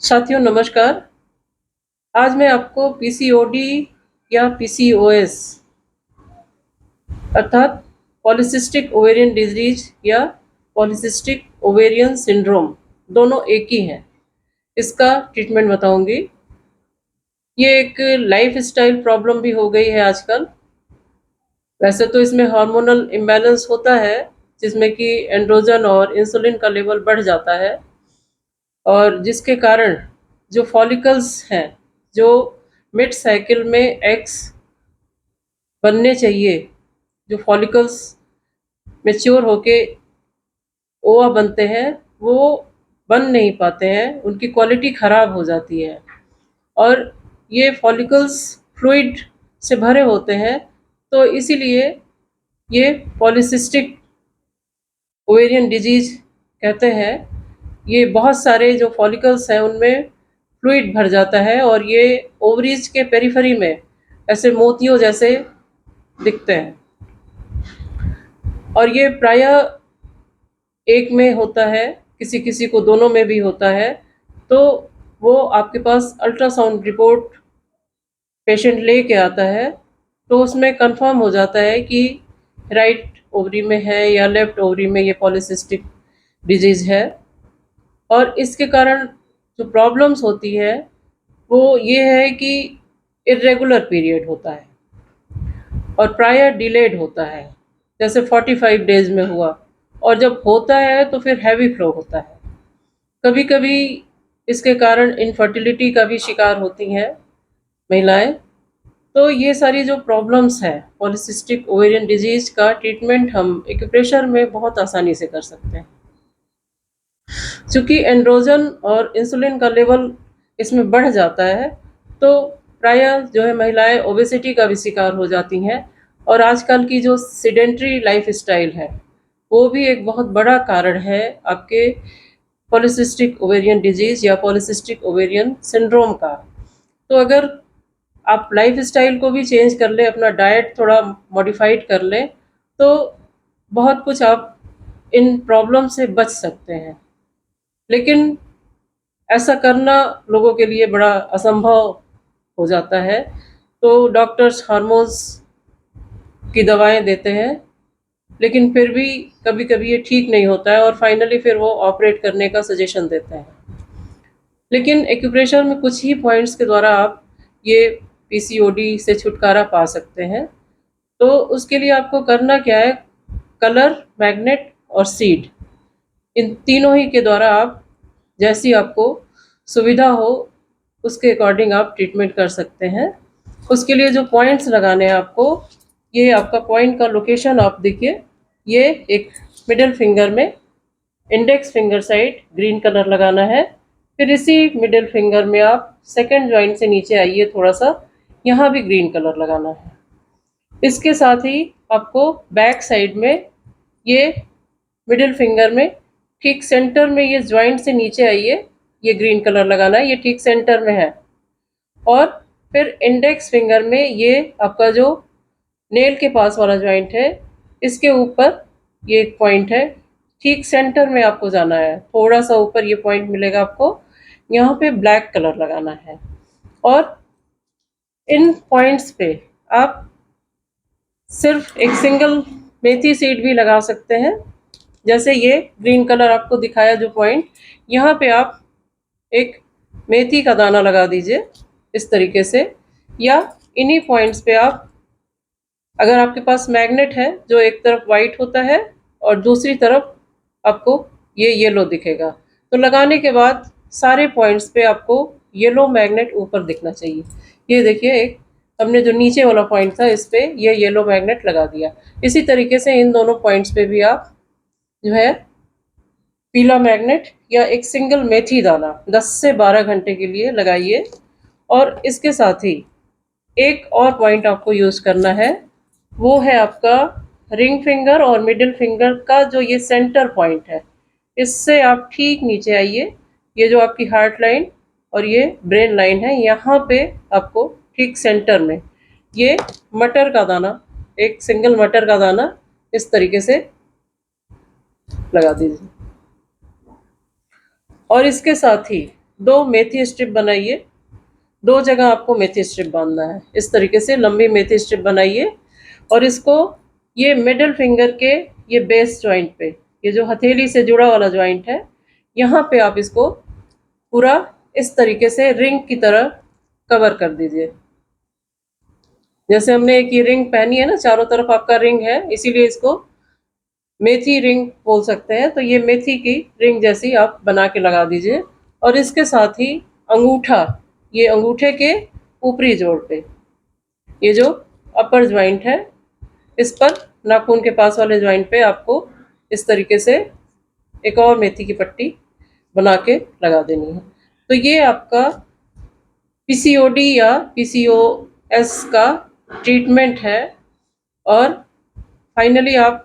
साथियों नमस्कार। आज मैं आपको पीसीओडी या पीसीओएस अर्थात पॉलिसिस्टिक ओवेरियन डिजीज या पॉलिसिस्टिक ओवेरियन सिंड्रोम, दोनों एक ही हैं, इसका ट्रीटमेंट बताऊंगी। ये एक लाइफस्टाइल प्रॉब्लम भी हो गई है आजकल। वैसे तो इसमें हार्मोनल इम्बैलेंस होता है, जिसमें कि एंड्रोजन और इंसुलिन का लेवल बढ़ जाता है, और जिसके कारण जो फॉलिकल्स हैं, जो मिड साइकिल में एग्स बनने चाहिए, जो फॉलिकल्स मैच्योर होके ओवा बनते हैं, वो बन नहीं पाते हैं, उनकी क्वालिटी ख़राब हो जाती है और ये फॉलिकल्स फ्लूइड से भरे होते हैं। तो इसीलिए ये पॉलिसिस्टिक ओवेरियन डिजीज कहते हैं। ये बहुत सारे जो फॉलिकल्स हैं उनमें फ्लूइड भर जाता है और ये ओवरीज के पेरिफेरी में ऐसे मोतियों जैसे दिखते हैं, और ये प्रायः एक में होता है, किसी किसी को दोनों में भी होता है। तो वो आपके पास अल्ट्रासाउंड रिपोर्ट पेशेंट लेके आता है, तो उसमें कंफर्म हो जाता है कि राइट ओवरी में है या लेफ्ट ओवरी में ये पॉलिसिस्टिक डिजीज़ है। और इसके कारण जो प्रॉब्लम्स होती है वो ये है कि इर्रेगुलर पीरियड होता है और प्रायः डिलेड होता है, जैसे 45 डेज में हुआ, और जब होता है तो फिर हैवी फ्लो होता है। कभी कभी इसके कारण इनफर्टिलिटी का भी शिकार होती हैं महिलाएं। तो ये सारी जो प्रॉब्लम्स हैं, पॉलिसिस्टिक ओवेरियन डिजीज का ट्रीटमेंट हम एक्यूप्रेशर में बहुत आसानी से कर सकते हैं। चूँकि एंड्रोजन और इंसुलिन का लेवल इसमें बढ़ जाता है, तो प्रायः जो है महिलाएं ओबेसिटी का भी शिकार हो जाती हैं, और आजकल की जो सेडेंट्री लाइफस्टाइल है वो भी एक बहुत बड़ा कारण है आपके पॉलिसिस्टिक ओवेरियन डिजीज़ या पॉलिसिस्टिक ओवेरियन सिंड्रोम का। तो अगर आप लाइफस्टाइल को भी चेंज कर लें, अपना डाइट थोड़ा मॉडिफाइड कर लें, तो बहुत कुछ आप इन प्रॉब्लम से बच सकते हैं। लेकिन ऐसा करना लोगों के लिए बड़ा असंभव हो जाता है, तो डॉक्टर्स हार्मोन्स की दवाएं देते हैं, लेकिन फिर भी कभी कभी ये ठीक नहीं होता है और फाइनली फिर वो ऑपरेट करने का सजेशन देते हैं। लेकिन एक्यूप्रेशर में कुछ ही पॉइंट्स के द्वारा आप ये पीसीओडी से छुटकारा पा सकते हैं। तो उसके लिए आपको करना क्या है, कलर, मैग्नेट और सीड, इन तीनों ही के द्वारा आप जैसी आपको सुविधा हो उसके अकॉर्डिंग आप ट्रीटमेंट कर सकते हैं। उसके लिए जो पॉइंट्स लगाने हैं आपको, ये आपका पॉइंट का लोकेशन आप देखिए, ये एक मिडिल फिंगर में index finger side green colour लगाना है। फिर इसी मिडिल फिंगर में आप सेकंड जॉइंट से नीचे आइए थोड़ा सा, यहाँ भी ग्रीन कलर लगाना है। इसके साथ ही आपको बैक साइड में ये मिडिल फिंगर में ठीक सेंटर में, ये जॉइंट से नीचे आइए, ये ग्रीन कलर लगाना है, ये ठीक सेंटर में है। और फिर इंडेक्स फिंगर में ये आपका जो नेल के पास वाला जॉइंट है, इसके ऊपर ये एक पॉइंट है, ठीक सेंटर में आपको जाना है, थोड़ा सा ऊपर ये पॉइंट मिलेगा आपको, यहाँ पे ब्लैक कलर लगाना है। और इन पॉइंट्स पे आप सिर्फ एक सिंगल मेथी सीड भी लगा सकते हैं। जैसे ये ग्रीन कलर आपको दिखाया जो पॉइंट, यहाँ पे आप एक मेथी का दाना लगा दीजिए इस तरीके से, या इन्हीं पॉइंट्स पे आप, अगर आपके पास मैग्नेट है जो एक तरफ वाइट होता है और दूसरी तरफ आपको ये येलो दिखेगा, तो लगाने के बाद सारे पॉइंट्स पे आपको येलो मैग्नेट ऊपर दिखना चाहिए। ये देखिए, एक हमने जो नीचे वाला पॉइंट था इस पे ये येलो मैग्नेट लगा दिया। इसी तरीके से इन दोनों पॉइंट्स पे भी आप जो है पीला मैग्नेट या एक सिंगल मेथी दाना 10 से 12 घंटे के लिए लगाइए। और इसके साथ ही एक और पॉइंट आपको यूज़ करना है, वो है आपका रिंग फिंगर और मिडिल फिंगर का जो ये सेंटर पॉइंट है, इससे आप ठीक नीचे आइए, ये जो आपकी हार्ट लाइन और ये ब्रेन लाइन है, यहाँ पे आपको ठीक सेंटर में ये मटर का दाना, एक सिंगल मटर का दाना इस तरीके से लगा दीजिए। और इसके साथ ही 2 मेथी स्ट्रिप बनाइए, 2 जगह आपको मेथी स्ट्रिप बाँधना है। इस तरीके से लंबी मेथी स्ट्रिप बनाइए और इसको ये मिडल फिंगर के ये बेस जॉइंट पे, ये जो हथेली से जुड़ा वाला जॉइंट है, यहाँ पे आप इसको पूरा इस तरीके से रिंग की तरह कवर कर दीजिए। जैसे हमने एक ये रिंग पहनी है ना, चारों तरफ आपका रिंग है, इसीलिए इसको मेथी रिंग बोल सकते हैं। तो ये मेथी की रिंग जैसी आप बना के लगा दीजिए और इसके साथ ही अंगूठा, ये अंगूठे के ऊपरी जोड़ पे, ये जो अपर जॉइंट है, इस पर नाखून के पास वाले जॉइंट पे आपको इस तरीके से एक और मेथी की पट्टी बना के लगा देनी है। तो ये आपका पीसीओडी या पीसीओएस का ट्रीटमेंट है। और फाइनली आप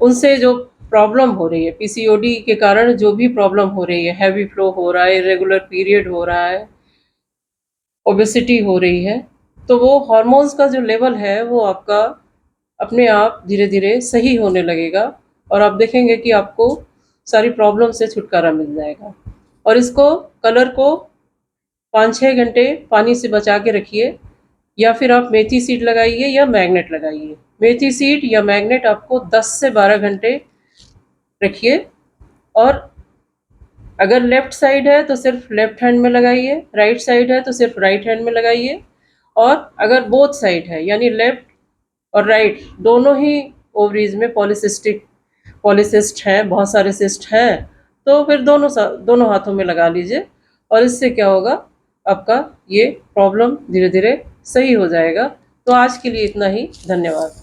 उनसे जो प्रॉब्लम हो रही है, पीसीओडी के कारण जो भी प्रॉब्लम हो रही है, हैवी फ्लो हो रहा है, इरेगुलर पीरियड हो रहा है, ओबेसिटी हो रही है, तो वो हार्मोन्स का जो लेवल है वो आपका अपने आप धीरे-धीरे सही होने लगेगा और आप देखेंगे कि आपको सारी प्रॉब्लम से छुटकारा मिल जाएगा। और इसको कलर को 5-6 घंटे पानी से बचा के रखिए या फिर आप मेथी सीड लगाइए या मैग्नेट लगाइए। मेथी सीड या मैग्नेट आपको 10 से 12 घंटे रखिए और अगर लेफ्ट साइड है तो सिर्फ लेफ्ट हैंड में लगाइए, राइट साइड है तो सिर्फ राइट हैंड में लगाइए। और अगर बोथ साइड है यानी लेफ्ट और राइट दोनों ही ओवरीज में पॉलीसिस्ट हैं, बहुत सारे सिस्ट हैं, तो फिर दोनों हाथों में लगा लीजिए और इससे क्या होगा, आपका ये प्रॉब्लम धीरे धीरे सही हो जाएगा। तो आज के लिए इतना ही, धन्यवाद।